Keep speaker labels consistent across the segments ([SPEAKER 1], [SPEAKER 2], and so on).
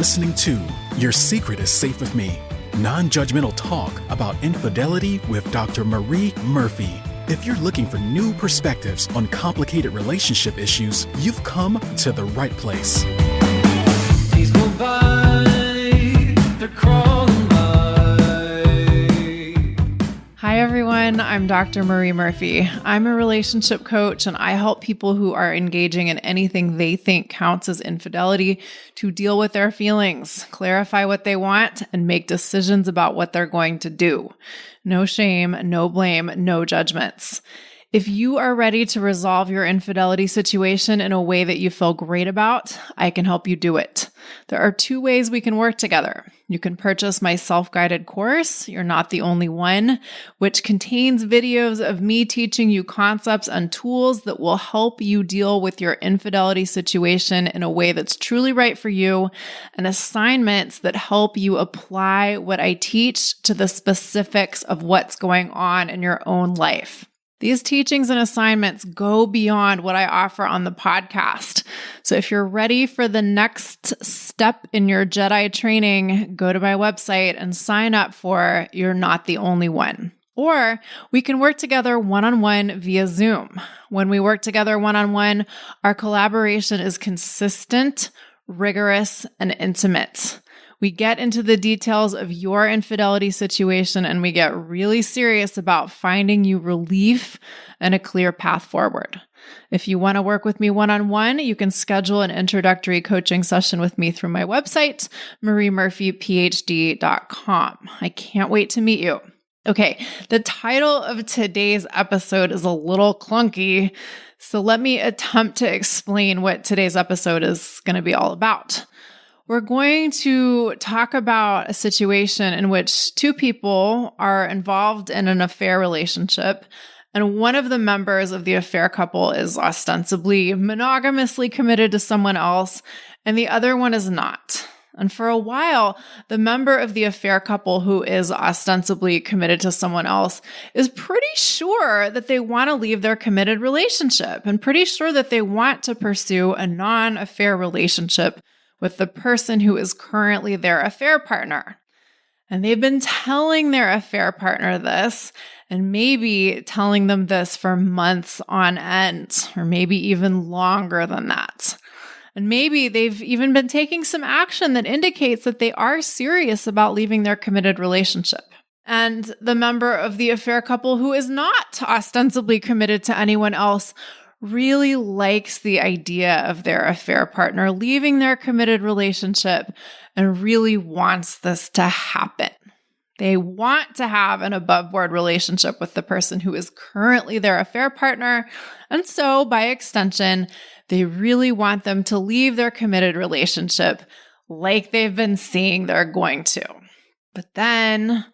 [SPEAKER 1] listening to Your Secret is Safe with Me, non-judgmental talk about infidelity with Dr. Marie Murphy. If you're looking for new perspectives on complicated relationship issues, you've come to the right place.
[SPEAKER 2] Days go by, they're crawling by.
[SPEAKER 3] Hi everyone, I'm Dr. Marie Murphy. I'm a relationship coach and I help people who are engaging in anything they think counts as infidelity to deal with their feelings, clarify what they want, and make decisions about what they're going to do. No shame, no blame, no judgments. If you are ready to resolve your infidelity situation in a way that you feel great about, I can help you do it. There are 2 ways we can work together. You can purchase my self-guided course, You're Not the Only One, which contains videos of me teaching you concepts and tools that will help you deal with your infidelity situation in a way that's truly right for you, and assignments that help you apply what I teach to the specifics of what's going on in your own life. These teachings and assignments go beyond what I offer on the podcast. So if you're ready for the next step in your Jedi training, go to my website and sign up for You're Not the Only One. Or we can work together one-on-one via Zoom. When we work together one-on-one, our collaboration is consistent, rigorous, and intimate. We get into the details of your infidelity situation and we get really serious about finding you relief and a clear path forward. If you want to work with me one-on-one, you can schedule an introductory coaching session with me through my website, mariemurphyphd.com. I can't wait to meet you. Okay, the title of today's episode is a little clunky, so let me attempt to explain what today's episode is going to be all about. We're going to talk about a situation in which 2 people are involved in an affair relationship, and one of the members of the affair couple is ostensibly monogamously committed to someone else, and the other one is not. And for a while, the member of the affair couple who is ostensibly committed to someone else is pretty sure that they want to leave their committed relationship and pretty sure that they want to pursue a non-affair relationship with the person who is currently their affair partner. And they've been telling their affair partner this, and maybe telling them this for months on end, or maybe even longer than that. And maybe they've even been taking some action that indicates that they are serious about leaving their committed relationship. And the member of the affair couple who is not ostensibly committed to anyone else really likes the idea of their affair partner leaving their committed relationship and really wants this to happen. They want to have an above-board relationship with the person who is currently their affair partner, and so by extension, they really want them to leave their committed relationship like they've been saying they're going to. But then,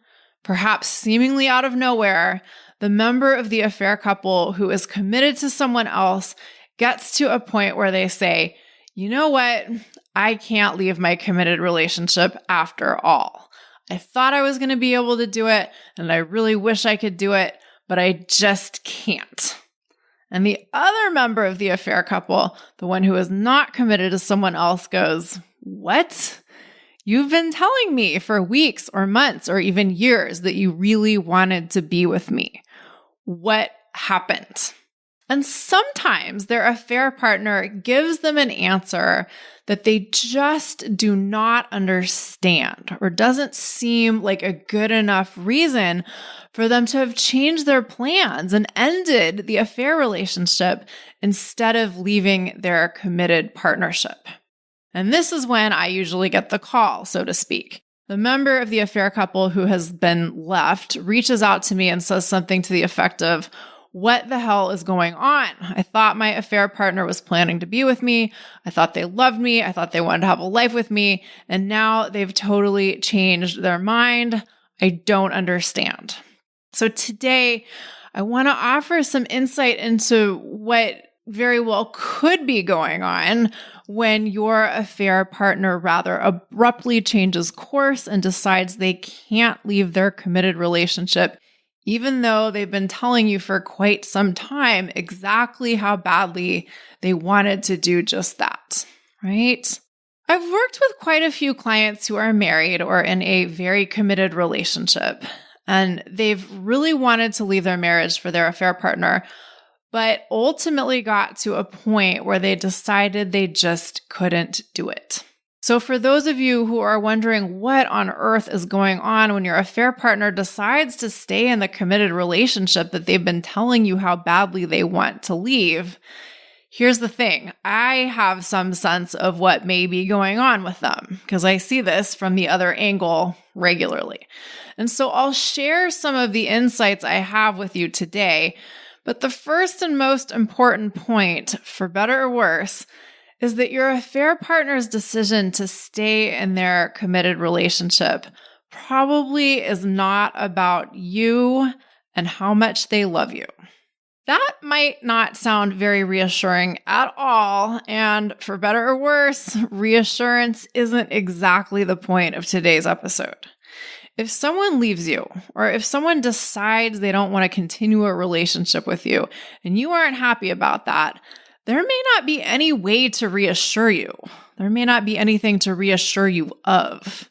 [SPEAKER 3] perhaps seemingly out of nowhere, the member of the affair couple who is committed to someone else gets to a point where they say, you know what? I can't leave my committed relationship after all. I thought I was going to be able to do it, and I really wish I could do it, but I just can't. And the other member of the affair couple, the one who is not committed to someone else, goes, what? You've been telling me for weeks or months or even years that you really wanted to be with me. What happened? And sometimes their affair partner gives them an answer that they just do not understand or doesn't seem like a good enough reason for them to have changed their plans and ended the affair relationship instead of leaving their committed partnership. And this is when I usually get the call, so to speak. The member of the affair couple who has been left reaches out to me and says something to the effect of, what the hell is going on? I thought my affair partner was planning to be with me. I thought they loved me. I thought they wanted to have a life with me. And now they've totally changed their mind. I don't understand. So today, I want to offer some insight into what very well could be going on when your affair partner rather abruptly changes course and decides they can't leave their committed relationship, even though they've been telling you for quite some time exactly how badly they wanted to do just that, right? I've worked with quite a few clients who are married or in a very committed relationship, and they've really wanted to leave their marriage for their affair partner, but ultimately got to a point where they decided they just couldn't do it. So for those of you who are wondering what on earth is going on when your affair partner decides to stay in the committed relationship that they've been telling you how badly they want to leave, here's the thing. I have some sense of what may be going on with them because I see this from the other angle regularly. And so I'll share some of the insights I have with you today. But the first and most important point, for better or worse, is that your affair partner's decision to stay in their committed relationship probably is not about you and how much they love you. That might not sound very reassuring at all, and for better or worse, reassurance isn't exactly the point of today's episode. If someone leaves you, or if someone decides they don't want to continue a relationship with you, and you aren't happy about that, there may not be any way to reassure you. There may not be anything to reassure you of.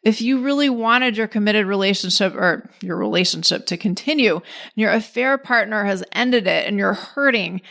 [SPEAKER 3] If you really wanted your committed relationship or your relationship to continue, and your affair partner has ended it and you're hurting,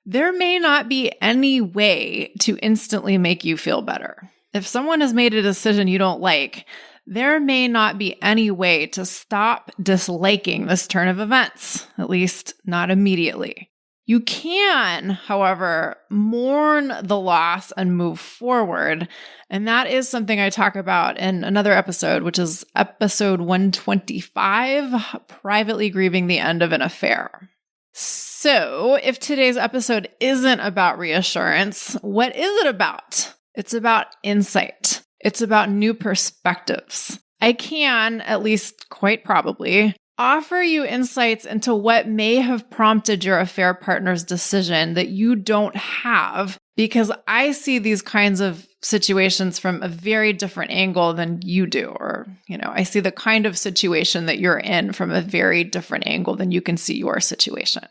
[SPEAKER 3] there may not be any way to instantly make you feel better. If someone has made a decision you don't like, there may not be any way to stop disliking this turn of events, at least not immediately. You can, however, mourn the loss and move forward. And that is something I talk about in another episode, which is episode 125, Privately Grieving the End of an Affair. So if today's episode isn't about reassurance, what is it about? It's about insight. It's about new perspectives. I can, at least quite probably, offer you insights into what may have prompted your affair partner's decision that you don't have, because I see these kinds of situations from a very different angle than you do. Or, I see the kind of situation that you're in from a very different angle than you can see your situation.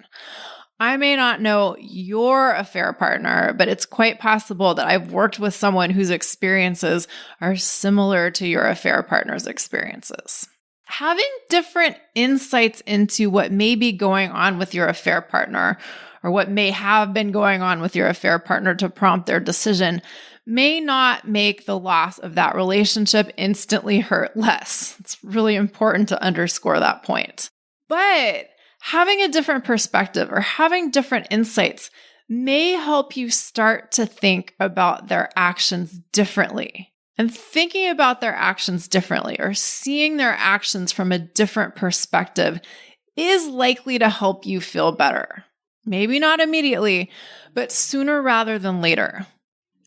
[SPEAKER 3] I may not know your affair partner, but it's quite possible that I've worked with someone whose experiences are similar to your affair partner's experiences. Having different insights into what may be going on with your affair partner, or what may have been going on with your affair partner to prompt their decision, may not make the loss of that relationship instantly hurt less. It's really important to underscore that point. But having a different perspective or having different insights may help you start to think about their actions differently. And thinking about their actions differently or seeing their actions from a different perspective is likely to help you feel better. Maybe not immediately, but sooner rather than later.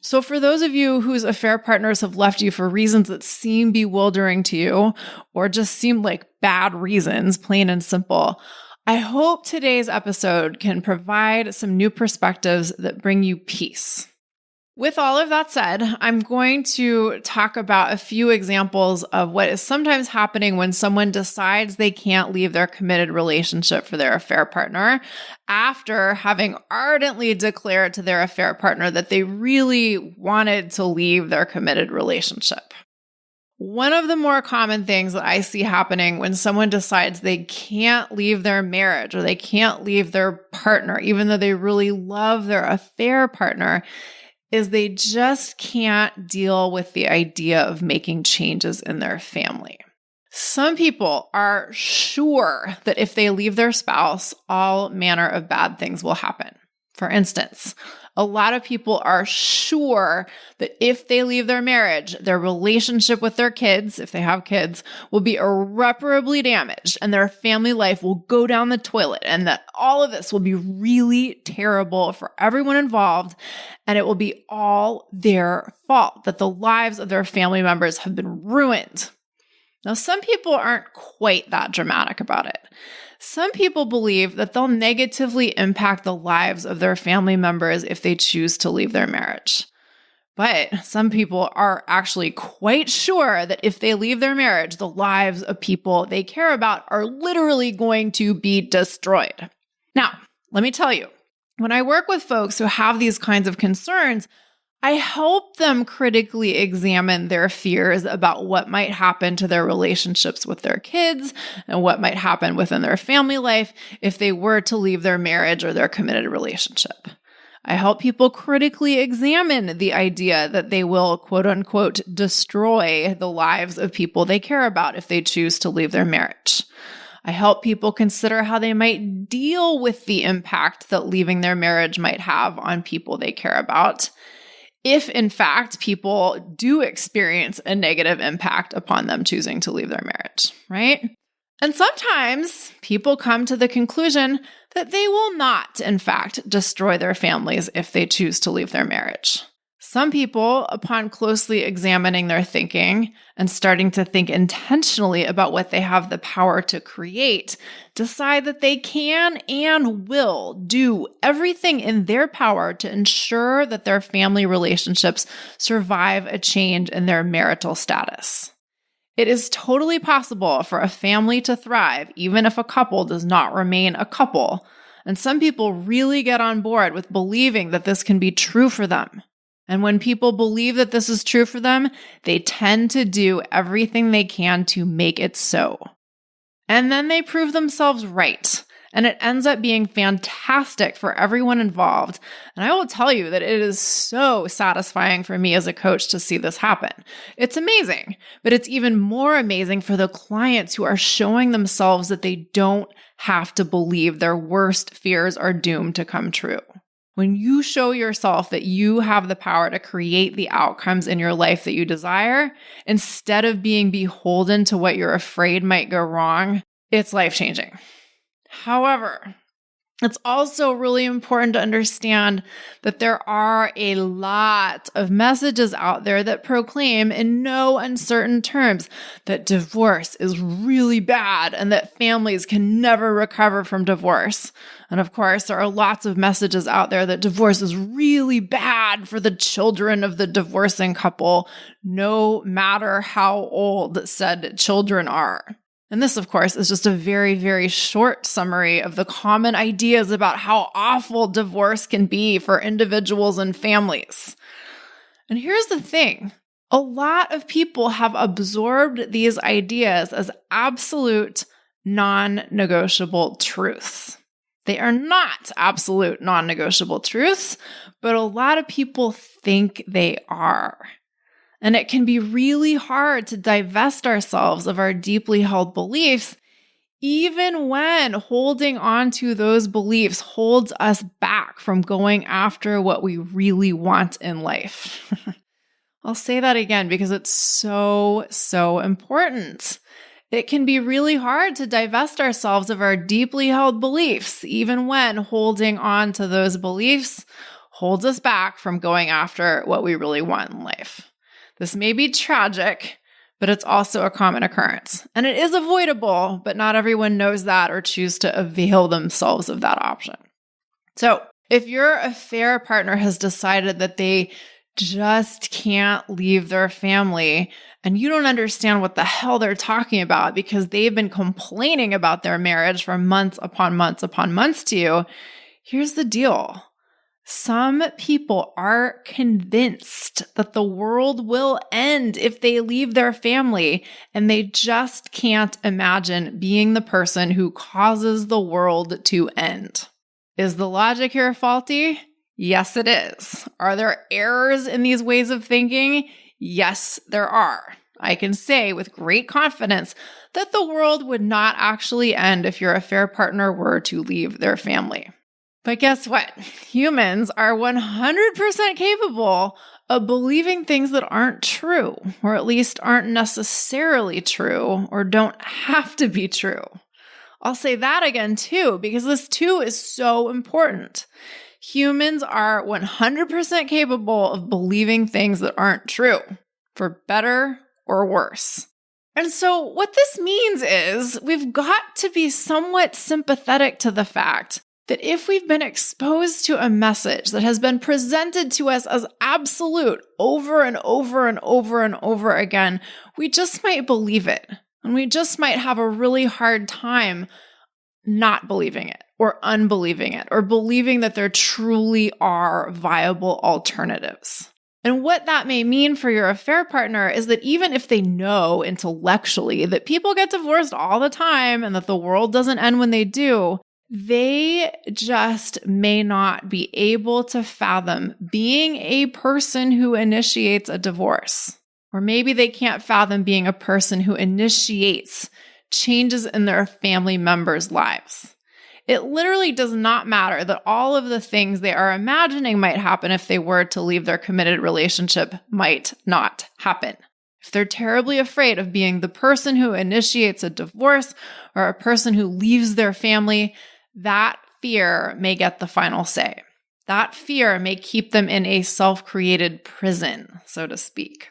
[SPEAKER 3] So for those of you whose affair partners have left you for reasons that seem bewildering to you, or just seem like bad reasons, plain and simple, I hope today's episode can provide some new perspectives that bring you peace. With all of that said, I'm going to talk about a few examples of what is sometimes happening when someone decides they can't leave their committed relationship for their affair partner after having ardently declared to their affair partner that they really wanted to leave their committed relationship. One of the more common things that I see happening when someone decides they can't leave their marriage or they can't leave their partner, even though they really love their affair partner, is they just can't deal with the idea of making changes in their family. Some people are sure that if they leave their spouse, all manner of bad things will happen. For instance, a lot of people are sure that if they leave their marriage, their relationship with their kids, if they have kids, will be irreparably damaged and their family life will go down the toilet, and that all of this will be really terrible for everyone involved, and it will be all their fault, that the lives of their family members have been ruined. Now, some people aren't quite that dramatic about it. Some people believe that they'll negatively impact the lives of their family members if they choose to leave their marriage. But some people are actually quite sure that if they leave their marriage, the lives of people they care about are literally going to be destroyed. Now, let me tell you, when I work with folks who have these kinds of concerns, I help them critically examine their fears about what might happen to their relationships with their kids and what might happen within their family life if they were to leave their marriage or their committed relationship. I help people critically examine the idea that they will, quote unquote, destroy the lives of people they care about if they choose to leave their marriage. I help people consider how they might deal with the impact that leaving their marriage might have on people they care about, if in fact people do experience a negative impact upon them choosing to leave their marriage, right? And sometimes people come to the conclusion that they will not, in fact, destroy their families if they choose to leave their marriage. Some people, upon closely examining their thinking and starting to think intentionally about what they have the power to create, decide that they can and will do everything in their power to ensure that their family relationships survive a change in their marital status. It is totally possible for a family to thrive even if a couple does not remain a couple, and some people really get on board with believing that this can be true for them. And when people believe that this is true for them, they tend to do everything they can to make it so. And then they prove themselves right. And it ends up being fantastic for everyone involved. And I will tell you that it is so satisfying for me as a coach to see this happen. It's amazing, but it's even more amazing for the clients who are showing themselves that they don't have to believe their worst fears are doomed to come true. When you show yourself that you have the power to create the outcomes in your life that you desire, instead of being beholden to what you're afraid might go wrong, it's life-changing. However, it's also really important to understand that there are a lot of messages out there that proclaim in no uncertain terms that divorce is really bad and that families can never recover from divorce. And of course, there are lots of messages out there that divorce is really bad for the children of the divorcing couple, no matter how old said children are. And this, of course, is just a very, very short summary of the common ideas about how awful divorce can be for individuals and families. And here's the thing. A lot of people have absorbed these ideas as absolute non-negotiable truths. They are not absolute non-negotiable truths, but a lot of people think they are. And it can be really hard to divest ourselves of our deeply held beliefs, even when holding on to those beliefs holds us back from going after what we really want in life. I'll say that again because it's so, so important. It can be really hard to divest ourselves of our deeply held beliefs, even when holding on to those beliefs holds us back from going after what we really want in life. This may be tragic, but it's also a common occurrence. And it is avoidable, but not everyone knows that or choose to avail themselves of that option. So if your affair partner has decided that they just can't leave their family and you don't understand what the hell they're talking about because they've been complaining about their marriage for months upon months upon months to you, here's the deal. Some people are convinced that the world will end if they leave their family, and they just can't imagine being the person who causes the world to end. Is the logic here faulty? Yes, it is. Are there errors in these ways of thinking? Yes, there are. I can say with great confidence that the world would not actually end if your affair partner were to leave their family. But guess what? Humans are 100% capable of believing things that aren't true, or at least aren't necessarily true, or don't have to be true. I'll say that again too, because this too is so important. Humans are 100% capable of believing things that aren't true, for better or worse. And so what this means is we've got to be somewhat sympathetic to the fact that if we've been exposed to a message that has been presented to us as absolute over and over and over and over again, we just might believe it. And we just might have a really hard time not believing it or unbelieving it or believing that there truly are viable alternatives. And what that may mean for your affair partner is that even if they know intellectually that people get divorced all the time and that the world doesn't end when they do, they just may not be able to fathom being a person who initiates a divorce. Or maybe they can't fathom being a person who initiates changes in their family members' lives. It literally does not matter that all of the things they are imagining might happen if they were to leave their committed relationship might not happen. If they're terribly afraid of being the person who initiates a divorce or a person who leaves their family, that fear may get the final say. That fear may keep them in a self-created prison, so to speak.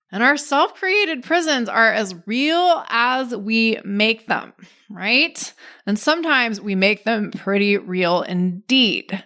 [SPEAKER 3] And our self-created prisons are as real as we make them, right? And sometimes we make them pretty real indeed.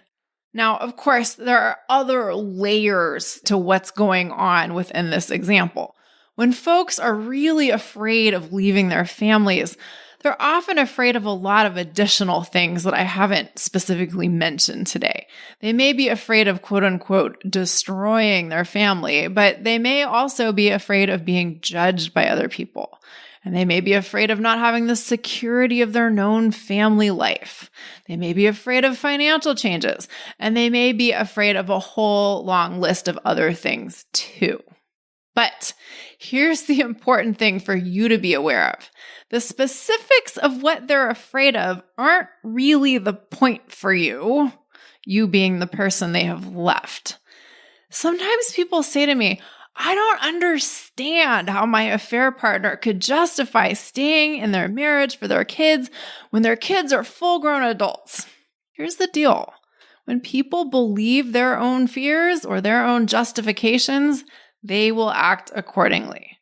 [SPEAKER 3] Now, of course, there are other layers to what's going on within this example. When folks are really afraid of leaving their families, they're often afraid of a lot of additional things that I haven't specifically mentioned today. They may be afraid of quote unquote destroying their family, but they may also be afraid of being judged by other people. And they may be afraid of not having the security of their known family life. They may be afraid of financial changes, and they may be afraid of a whole long list of other things too. But here's the important thing for you to be aware of. The specifics of what they're afraid of aren't really the point for you, you being the person they have left. Sometimes people say to me, I don't understand how my affair partner could justify staying in their marriage for their kids when their kids are full-grown adults. Here's the deal. When people believe their own fears or their own justifications, they will act accordingly.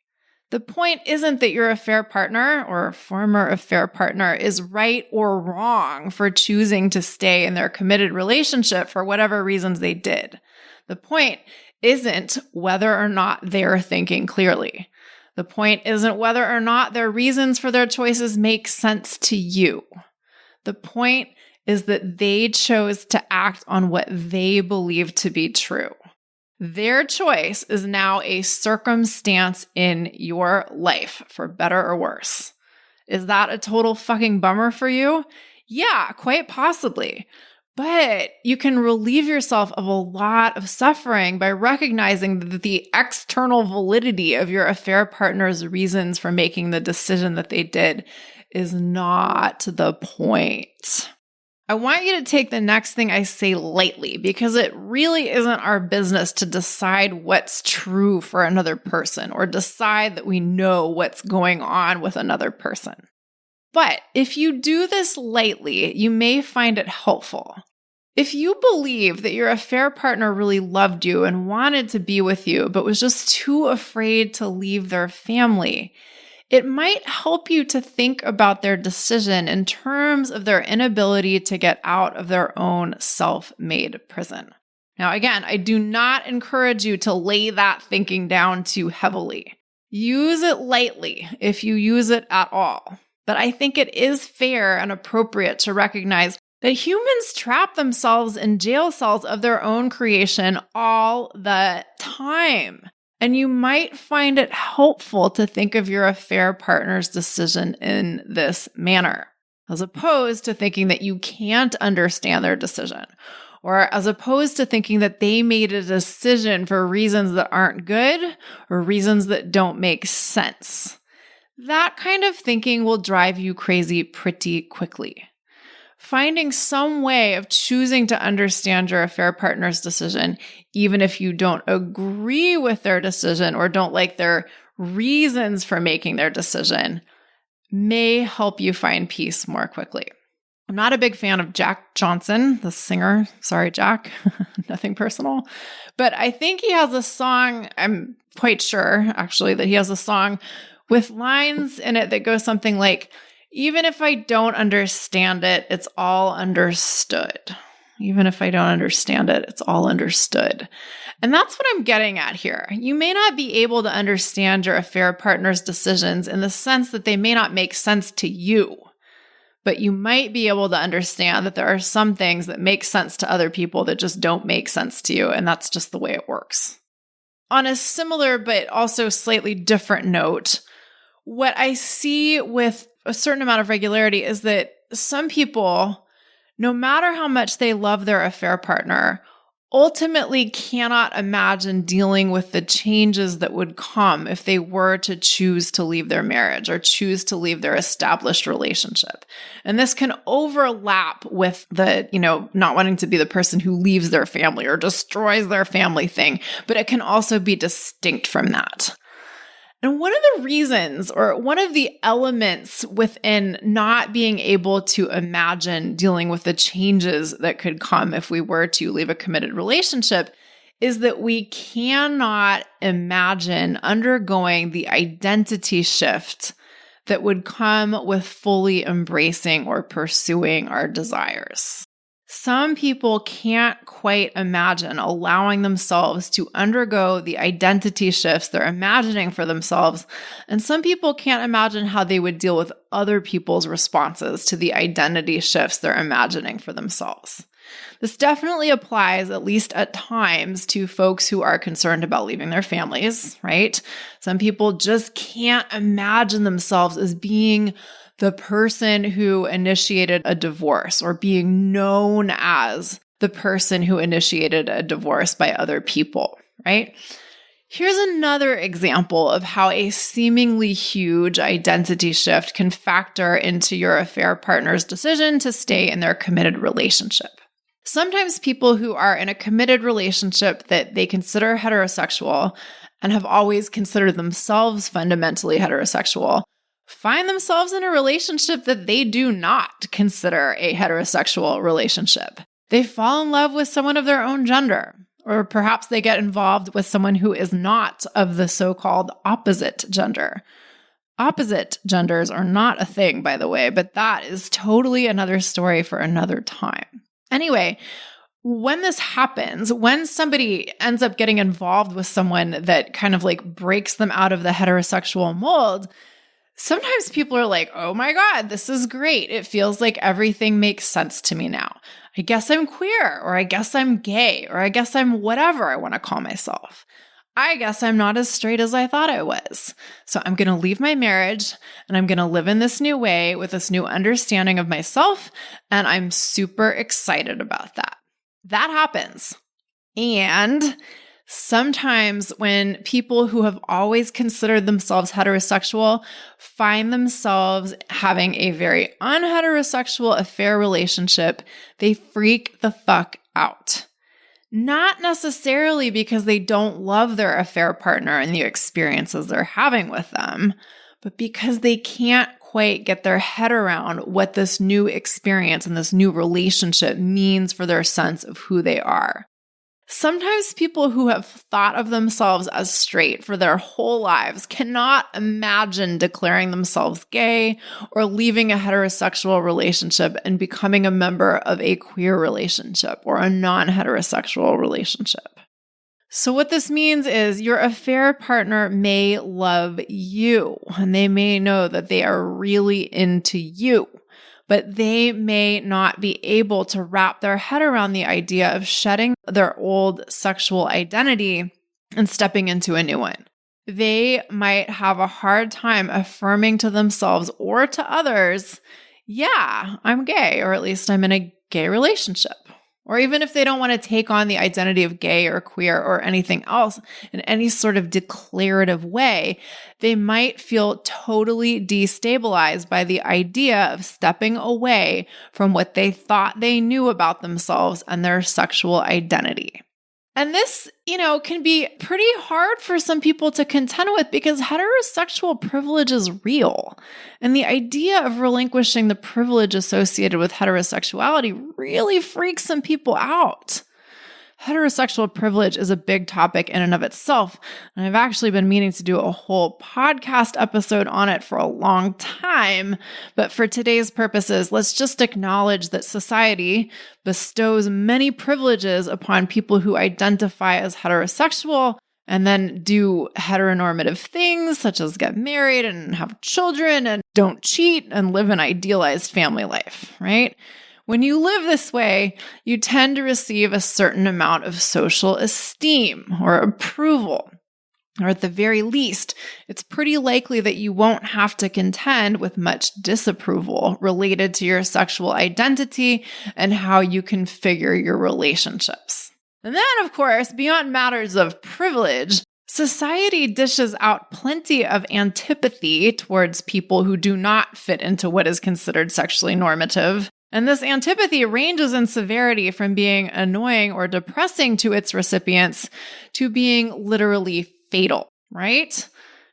[SPEAKER 3] The point isn't that your affair partner or former affair partner is right or wrong for choosing to stay in their committed relationship for whatever reasons they did. The point isn't whether or not they're thinking clearly. The point isn't whether or not their reasons for their choices make sense to you. The point is that they chose to act on what they believe to be true. Their choice is now a circumstance in your life, for better or worse. Is that a total fucking bummer for you? Yeah, quite possibly. But you can relieve yourself of a lot of suffering by recognizing that the external validity of your affair partner's reasons for making the decision that they did is not the point. I want you to take the next thing I say lightly because it really isn't our business to decide what's true for another person or decide that we know what's going on with another person. But if you do this lightly, you may find it helpful. If you believe that your affair partner really loved you and wanted to be with you, but was just too afraid to leave their family, it might help you to think about their decision in terms of their inability to get out of their own self-made prison. Now, again, I do not encourage you to lay that thinking down too heavily. Use it lightly if you use it at all. But I think it is fair and appropriate to recognize that humans trap themselves in jail cells of their own creation all the time. And you might find it helpful to think of your affair partner's decision in this manner, as opposed to thinking that you can't understand their decision, or as opposed to thinking that they made a decision for reasons that aren't good or reasons that don't make sense. That kind of thinking will drive you crazy pretty quickly. Finding some way of choosing to understand your affair partner's decision, even if you don't agree with their decision or don't like their reasons for making their decision, may help you find peace more quickly. I'm not a big fan of Jack Johnson, the singer. Sorry, Jack. Nothing personal. But I think he has a song, I'm quite sure, actually, that he has a song with lines in it that go something like, even if I don't understand it, it's all understood. Even if I don't understand it, it's all understood. And that's what I'm getting at here. You may not be able to understand your affair partner's decisions in the sense that they may not make sense to you, but you might be able to understand that there are some things that make sense to other people that just don't make sense to you, and that's just the way it works. on a similar but also slightly different note, what I see with a certain amount of regularity is that some people, no matter how much they love their affair partner, ultimately cannot imagine dealing with the changes that would come if they were to choose to leave their marriage or choose to leave their established relationship. And this can overlap with the, not wanting to be the person who leaves their family or destroys their family thing, but it can also be distinct from that. And one of the reasons, or one of the elements within not being able to imagine dealing with the changes that could come if we were to leave a committed relationship, is that we cannot imagine undergoing the identity shift that would come with fully embracing or pursuing our desires. Some people can't quite imagine allowing themselves to undergo the identity shifts they're imagining for themselves, and some people can't imagine how they would deal with other people's responses to the identity shifts they're imagining for themselves. This definitely applies, at least at times, to folks who are concerned about leaving their families, right? Some people just can't imagine themselves as being the person who initiated a divorce or being known as the person who initiated a divorce by other people, right? Here's another example of how a seemingly huge identity shift can factor into your affair partner's decision to stay in their committed relationship. Sometimes people who are in a committed relationship that they consider heterosexual and have always considered themselves fundamentally heterosexual find themselves in a relationship that they do not consider a heterosexual relationship. They fall in love with someone of their own gender, or perhaps they get involved with someone who is not of the so-called opposite gender. Opposite genders are not a thing, by the way, but that is totally another story for another time. Anyway, when this happens, when somebody ends up getting involved with someone that kind of like breaks them out of the heterosexual mold, sometimes people are like, oh my God, this is great. It feels like everything makes sense to me now. I guess I'm queer, or I guess I'm gay, or I guess I'm whatever I want to call myself. I guess I'm not as straight as I thought I was. So I'm going to leave my marriage and I'm going to live in this new way with this new understanding of myself. And I'm super excited about that. That happens. And sometimes when people who have always considered themselves heterosexual find themselves having a very unheterosexual affair relationship, they freak the fuck out. Not necessarily because they don't love their affair partner and the experiences they're having with them, but because they can't quite get their head around what this new experience and this new relationship means for their sense of who they are. Sometimes people who have thought of themselves as straight for their whole lives cannot imagine declaring themselves gay or leaving a heterosexual relationship and becoming a member of a queer relationship or a non-heterosexual relationship. So what this means is your affair partner may love you and they may know that they are really into you, but they may not be able to wrap their head around the idea of shedding their old sexual identity and stepping into a new one. They might have a hard time affirming to themselves or to others, yeah, I'm gay, or at least I'm in a gay relationship. Or even if they don't want to take on the identity of gay or queer or anything else in any sort of declarative way, they might feel totally destabilized by the idea of stepping away from what they thought they knew about themselves and their sexual identity. And this, can be pretty hard for some people to contend with because heterosexual privilege is real. And the idea of relinquishing the privilege associated with heterosexuality really freaks some people out. Heterosexual privilege is a big topic in and of itself, and I've actually been meaning to do a whole podcast episode on it for a long time, but for today's purposes, let's just acknowledge that society bestows many privileges upon people who identify as heterosexual and then do heteronormative things such as get married and have children and don't cheat and live an idealized family life, right? When you live this way, you tend to receive a certain amount of social esteem or approval. Or at the very least, it's pretty likely that you won't have to contend with much disapproval related to your sexual identity and how you configure your relationships. And then, of course, beyond matters of privilege, society dishes out plenty of antipathy towards people who do not fit into what is considered sexually normative. And this antipathy ranges in severity from being annoying or depressing to its recipients to being literally fatal, right?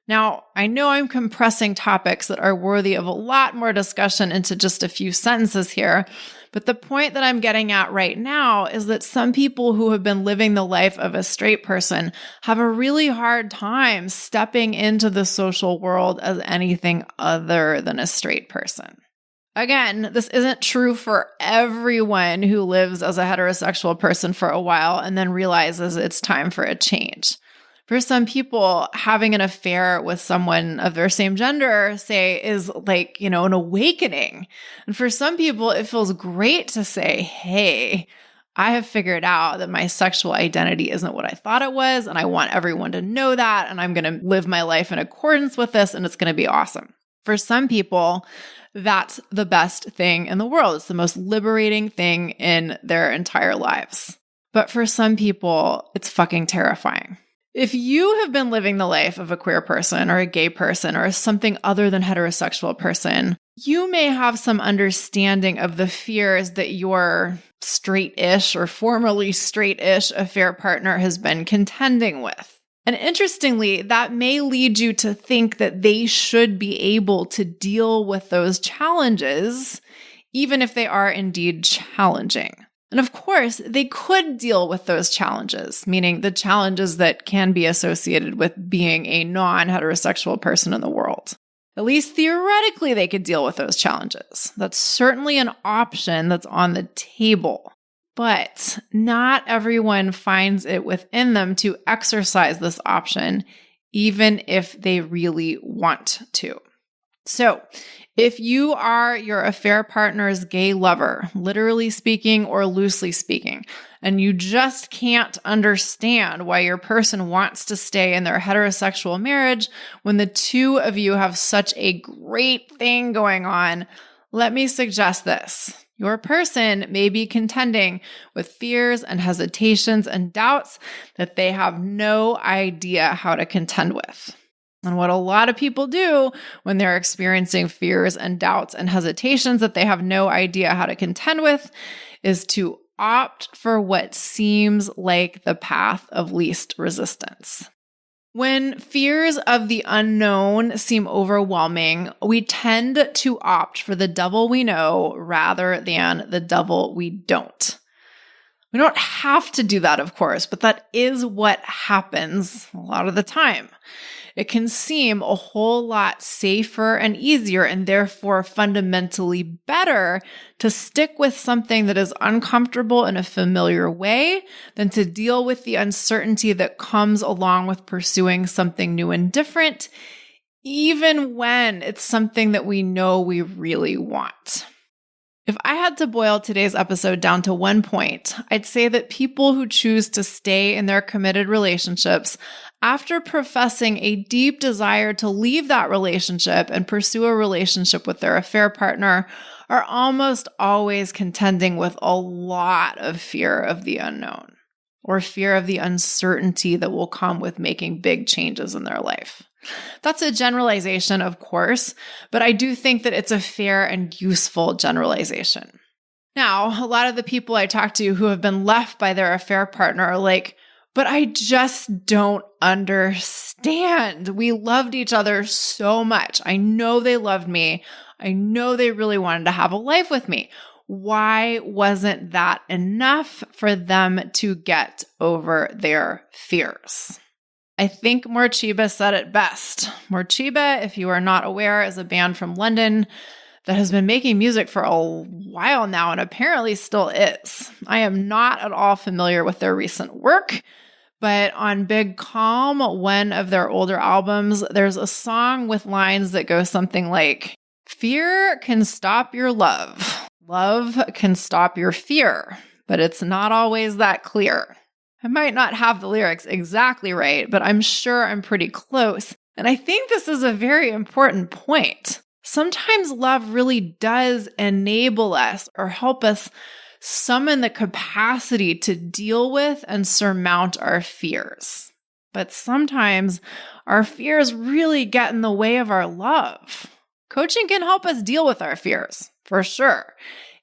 [SPEAKER 3] Now, I know I'm compressing topics that are worthy of a lot more discussion into just a few sentences here, but the point that I'm getting at right now is that some people who have been living the life of a straight person have a really hard time stepping into the social world as anything other than a straight person. Again, this isn't true for everyone who lives as a heterosexual person for a while and then realizes it's time for a change. For some people, having an affair with someone of their same gender, say, is like, an awakening. And for some people, it feels great to say, hey, I have figured out that my sexual identity isn't what I thought it was, and I want everyone to know that, and I'm going to live my life in accordance with this, and it's going to be awesome. For some people, that's the best thing in the world. It's the most liberating thing in their entire lives. But for some people, it's fucking terrifying. If you have been living the life of a queer person or a gay person or something other than heterosexual person, you may have some understanding of the fears that your straight-ish or formerly straight-ish affair partner has been contending with. And interestingly, that may lead you to think that they should be able to deal with those challenges, even if they are indeed challenging. And of course, they could deal with those challenges, meaning the challenges that can be associated with being a non-heterosexual person in the world. At least theoretically, they could deal with those challenges. That's certainly an option that's on the table. But not everyone finds it within them to exercise this option, even if they really want to. So, if you are your affair partner's gay lover, literally speaking or loosely speaking, and you just can't understand why your person wants to stay in their heterosexual marriage when the two of you have such a great thing going on, let me suggest this. Your person may be contending with fears and hesitations and doubts that they have no idea how to contend with. And what a lot of people do when they're experiencing fears and doubts and hesitations that they have no idea how to contend with is to opt for what seems like the path of least resistance. When fears of the unknown seem overwhelming, we tend to opt for the devil we know rather than the devil we don't. We don't have to do that, of course, but that is what happens a lot of the time. It can seem a whole lot safer and easier and therefore fundamentally better to stick with something that is uncomfortable in a familiar way than to deal with the uncertainty that comes along with pursuing something new and different, even when it's something that we know we really want. If I had to boil today's episode down to one point, I'd say that people who choose to stay in their committed relationships after professing a deep desire to leave that relationship and pursue a relationship with their affair partner are almost always contending with a lot of fear of the unknown or fear of the uncertainty that will come with making big changes in their life. That's a generalization, of course, but I do think that it's a fair and useful generalization. Now, a lot of the people I talk to who have been left by their affair partner are like, but I just don't understand. We loved each other so much. I know they loved me. I know they really wanted to have a life with me. Why wasn't that enough for them to get over their fears? I think Morcheeba said it best. Morcheeba, if you are not aware, is a band from London that has been making music for a while now and apparently still is. I am not at all familiar with their recent work, but on Big Calm, one of their older albums, there's a song with lines that go something like, "Fear can stop your love. Love can stop your fear, but it's not always that clear." I might not have the lyrics exactly right, but I'm sure I'm pretty close. And I think this is a very important point. Sometimes love really does enable us or help us summon the capacity to deal with and surmount our fears. But sometimes our fears really get in the way of our love. Coaching can help us deal with our fears, for sure.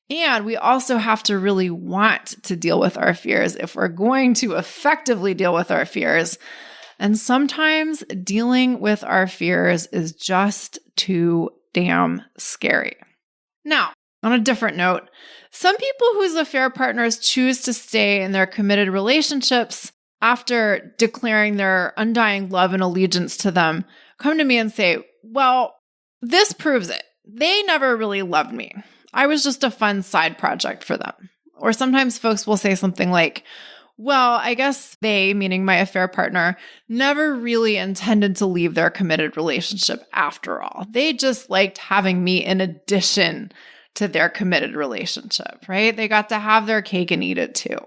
[SPEAKER 3] And we also have to really want to deal with our fears if we're going to effectively deal with our fears. And sometimes dealing with our fears is just too damn scary. Now, on a different note, some people whose affair partners choose to stay in their committed relationships after declaring their undying love and allegiance to them come to me and say, well, this proves it. They never really loved me. I was just a fun side project for them. Or sometimes folks will say something like, well, I guess they, meaning my affair partner, never really intended to leave their committed relationship after all. They just liked having me in addition to their committed relationship, right? They got to have their cake and eat it too.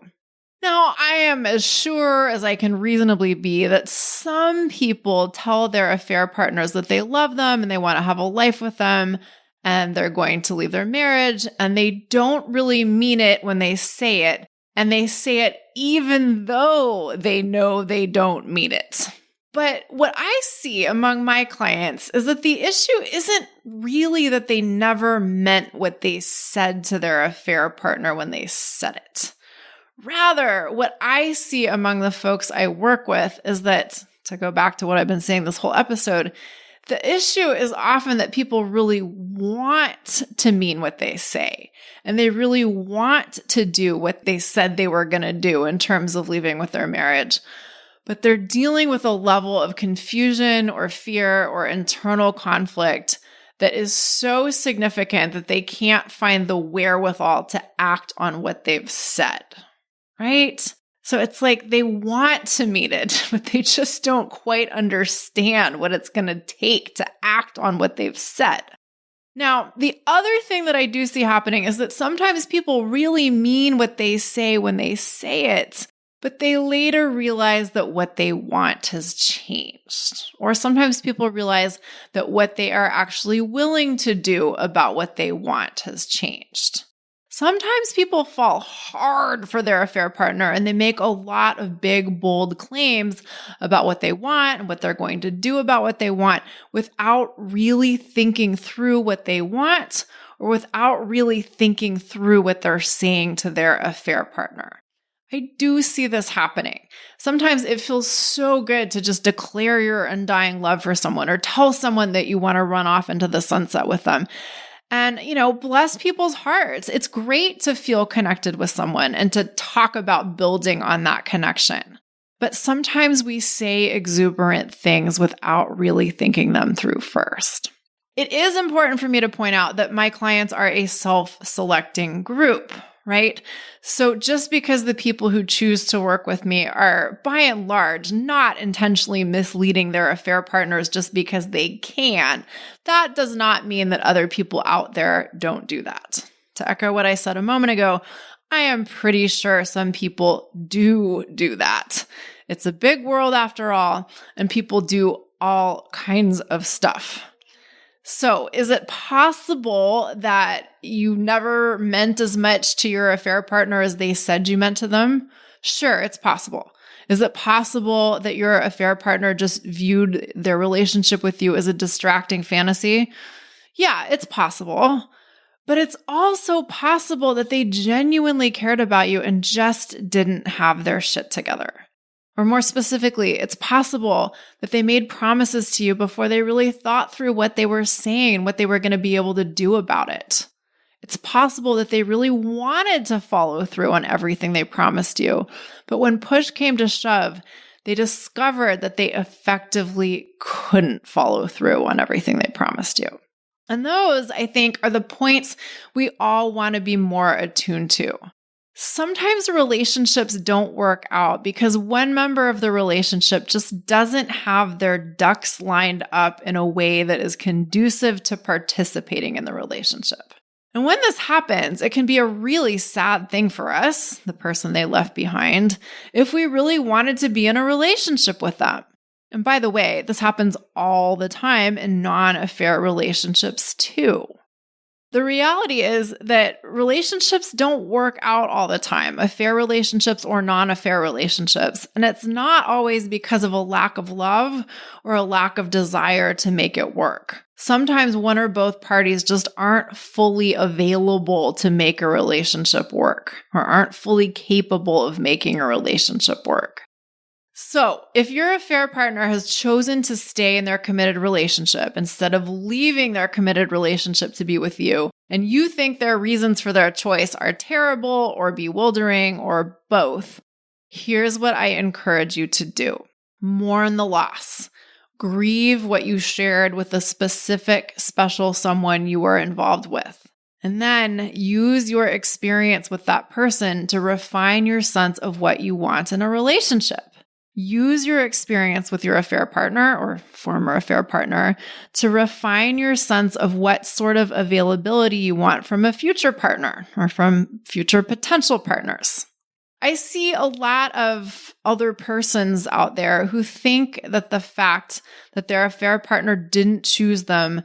[SPEAKER 3] Now, I am as sure as I can reasonably be that some people tell their affair partners that they love them and they want to have a life with them and they're going to leave their marriage, and they don't really mean it when they say it. And they say it even though they know they don't mean it. But what I see among my clients is that the issue isn't really that they never meant what they said to their affair partner when they said it. Rather, what I see among the folks I work with is that, to go back to what I've been saying this whole episode, the issue is often that people really want to mean what they say, and they really want to do what they said they were going to do in terms of leaving with their marriage. But they're dealing with a level of confusion or fear or internal conflict that is so significant that they can't find the wherewithal to act on what they've said, right? So it's like they want to mean it, but they just don't quite understand what it's going to take to act on what they've said. Now, the other thing that I do see happening is that sometimes people really mean what they say when they say it, but they later realize that what they want has changed. Or sometimes people realize that what they are actually willing to do about what they want has changed. Sometimes people fall hard for their affair partner and they make a lot of big, bold claims about what they want and what they're going to do about what they want without really thinking through what they want or without really thinking through what they're saying to their affair partner. I do see this happening. Sometimes it feels so good to just declare your undying love for someone or tell someone that you want to run off into the sunset with them. And, bless people's hearts. It's great to feel connected with someone and to talk about building on that connection. But sometimes we say exuberant things without really thinking them through first. It is important for me to point out that my clients are a self-selecting group, right? So just because the people who choose to work with me are by and large not intentionally misleading their affair partners just because they can, that does not mean that other people out there don't do that. To echo what I said a moment ago, I am pretty sure some people do that. It's a big world after all, and people do all kinds of stuff. So is it possible that you never meant as much to your affair partner as they said you meant to them? Sure, it's possible. Is it possible that your affair partner just viewed their relationship with you as a distracting fantasy? Yeah, it's possible. But it's also possible that they genuinely cared about you and just didn't have their shit together. Or more specifically, it's possible that they made promises to you before they really thought through what they were saying, what they were going to be able to do about it. It's possible that they really wanted to follow through on everything they promised you, but when push came to shove, they discovered that they effectively couldn't follow through on everything they promised you. And those, I think, are the points we all want to be more attuned to. Sometimes relationships don't work out because one member of the relationship just doesn't have their ducks lined up in a way that is conducive to participating in the relationship. And when this happens, it can be a really sad thing for us, the person they left behind, if we really wanted to be in a relationship with them. And by the way, this happens all the time in non-affair relationships too. The reality is that relationships don't work out all the time, affair relationships or non-affair relationships. And it's not always because of a lack of love or a lack of desire to make it work. Sometimes one or both parties just aren't fully available to make a relationship work or aren't fully capable of making a relationship work. So, if your affair partner has chosen to stay in their committed relationship instead of leaving their committed relationship to be with you, and you think their reasons for their choice are terrible or bewildering or both, here's what I encourage you to do. Mourn the loss. Grieve what you shared with the specific, special someone you were involved with. And then use your experience with that person to refine your sense of what you want in a relationship. Use your experience with your affair partner or former affair partner to refine your sense of what sort of availability you want from a future partner or from future potential partners. I see a lot of other persons out there who think that the fact that their affair partner didn't choose them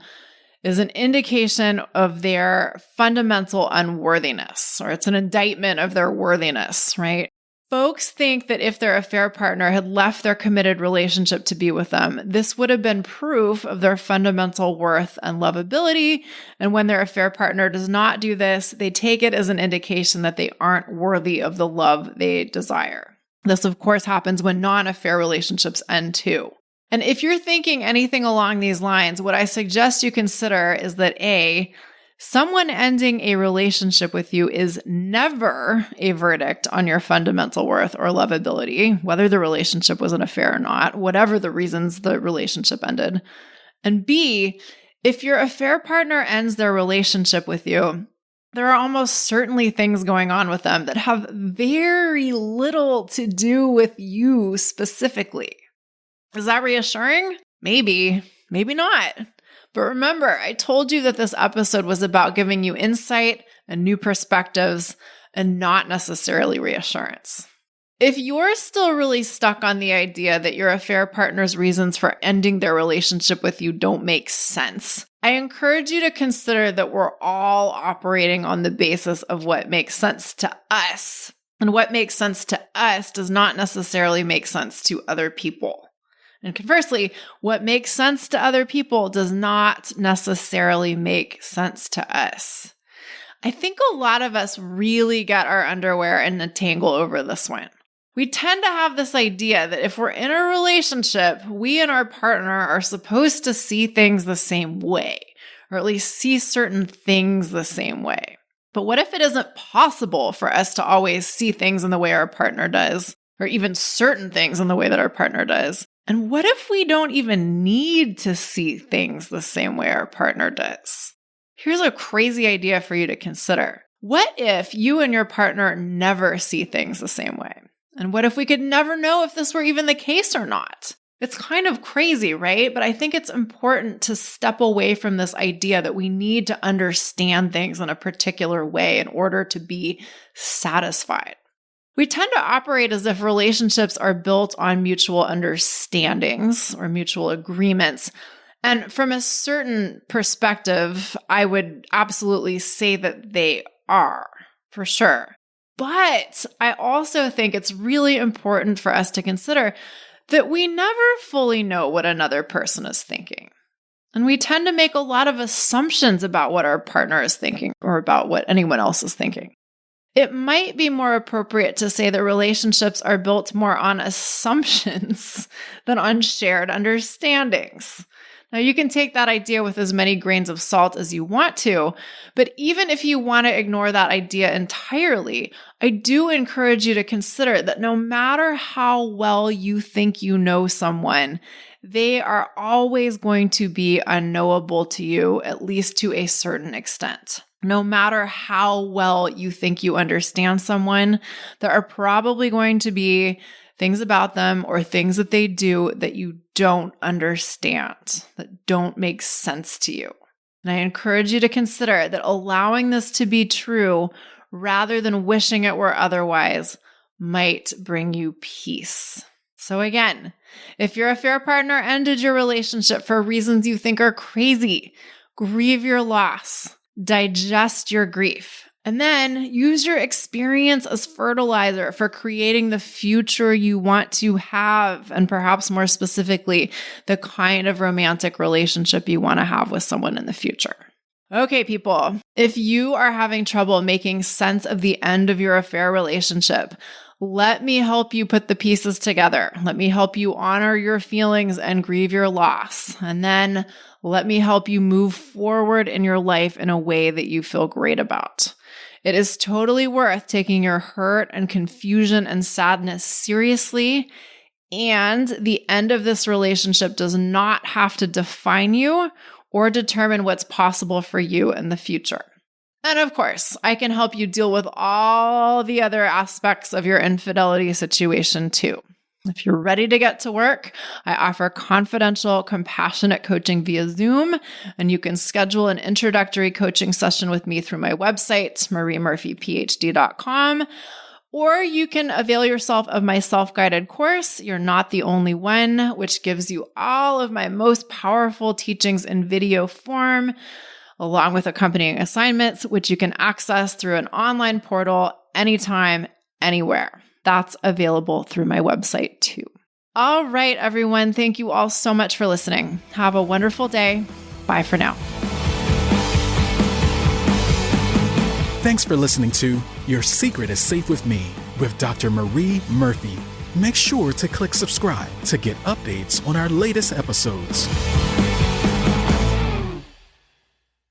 [SPEAKER 3] is an indication of their fundamental unworthiness, or it's an indictment of their worthiness, right? Folks think that if their affair partner had left their committed relationship to be with them, this would have been proof of their fundamental worth and lovability. And when their affair partner does not do this, they take it as an indication that they aren't worthy of the love they desire. This, of course, happens when non-affair relationships end too. And if you're thinking anything along these lines, what I suggest you consider is that A, someone ending a relationship with you is never a verdict on your fundamental worth or lovability, whether the relationship was an affair or not, whatever the reasons the relationship ended. And B, if your affair partner ends their relationship with you, there are almost certainly things going on with them that have very little to do with you specifically. Is that reassuring? Maybe, maybe not. But remember, I told you that this episode was about giving you insight and new perspectives and not necessarily reassurance. If you're still really stuck on the idea that your affair partner's reasons for ending their relationship with you don't make sense, I encourage you to consider that we're all operating on the basis of what makes sense to us. And what makes sense to us does not necessarily make sense to other people. And conversely, what makes sense to other people does not necessarily make sense to us. I think a lot of us really get our underwear in a tangle over this one. We tend to have this idea that if we're in a relationship, we and our partner are supposed to see things the same way, or at least see certain things the same way. But what if it isn't possible for us to always see things in the way our partner does, or even certain things in the way that our partner does? And what if we don't even need to see things the same way our partner does? Here's a crazy idea for you to consider. What if you and your partner never see things the same way? And what if we could never know if this were even the case or not? It's kind of crazy, right? But I think it's important to step away from this idea that we need to understand things in a particular way in order to be satisfied. We tend to operate as if relationships are built on mutual understandings or mutual agreements. And from a certain perspective, I would absolutely say that they are, for sure. But I also think it's really important for us to consider that we never fully know what another person is thinking. And we tend to make a lot of assumptions about what our partner is thinking or about what anyone else is thinking. It might be more appropriate to say that relationships are built more on assumptions than on shared understandings. Now, you can take that idea with as many grains of salt as you want to, but even if you want to ignore that idea entirely, I do encourage you to consider that no matter how well you think you know someone, they are always going to be unknowable to you, at least to a certain extent. No matter how well you think you understand someone, there are probably going to be things about them or things that they do that you don't understand, that don't make sense to you. And I encourage you to consider that allowing this to be true rather than wishing it were otherwise might bring you peace. So again, if your affair partner ended your relationship for reasons you think are crazy, grieve your loss, digest your grief, and then use your experience as fertilizer for creating the future you want to have, and perhaps more specifically, the kind of romantic relationship you want to have with someone in the future. Okay, people, if you are having trouble making sense of the end of your affair relationship, let me help you put the pieces together. Let me help you honor your feelings and grieve your loss. And then let me help you move forward in your life in a way that you feel great about. It is totally worth taking your hurt and confusion and sadness seriously. And the end of this relationship does not have to define you or determine what's possible for you in the future. And of course, I can help you deal with all the other aspects of your infidelity situation too. If you're ready to get to work, I offer confidential, compassionate coaching via Zoom, and you can schedule an introductory coaching session with me through my website, mariemurphyphd.com, or you can avail yourself of my self-guided course, You're Not the Only One, which gives you all of my most powerful teachings in video form, along with accompanying assignments, which you can access through an online portal anytime, anywhere. That's available through my website too. All right, everyone. Thank you all so much for listening. Have a wonderful day. Bye for now.
[SPEAKER 1] Thanks for listening to Your Secret is Safe with Me with Dr. Marie Murphy. Make sure to click subscribe to get updates on our latest episodes.